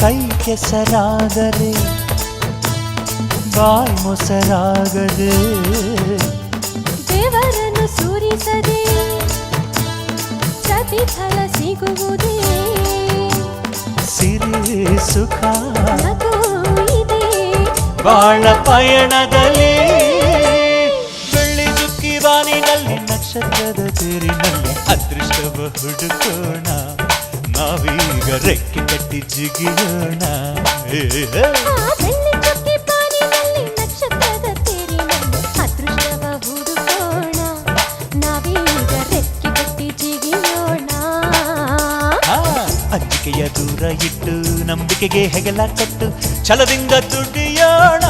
ಕೈ ಕೆಸರಾದರೆ ಬಾಯಿ ಮೊಸರಾಗದೆ ದೇವರನ್ನು ಸುರಿಸದೆ ಪ್ರತಿಫಲ ಸಿಗುವುದೇ ಸಿರಿ ಸುಖ ನಗು ಇದೆ ಬಾಳ ಪಯಣದಲ್ಲಿ ಬೆಳ್ಳಿ ದುಕ್ಕಿ ಬಾನಿನಲ್ಲಿ ನಕ್ಷತ್ರದ ತೇರಿನಲ್ಲಿ ಅದೃಷ್ಟವ ಹುಡುಕೋಣ ನಾವೀಗ ರೆಕ್ಕೆ ಕಟ್ಟಿ ಜಿಗಿಯೋಣ ಬೆಳ್ಳಿ ಚುಕ್ಕಿ ಪಾನಿನಲ್ಲಿ ನಕ್ಷತ್ರದ ತೇರಿನಲ್ಲಿ ಅದೃಷ್ಟವ ಹುಡುಕೋಣ ನಾವೀಗ ರೆಕ್ಕೆ ಕಟ್ಟಿ ಜಿಗಿಯೋಣ ಅಂಜಿಕೆಯ ದೂರ ಇಟ್ಟು ನಂಬಿಕೆಗೆ ಹೆಗಲ ಕೊಟ್ಟು ಛಲದಿಂದ ದುಡಿಯೋಣ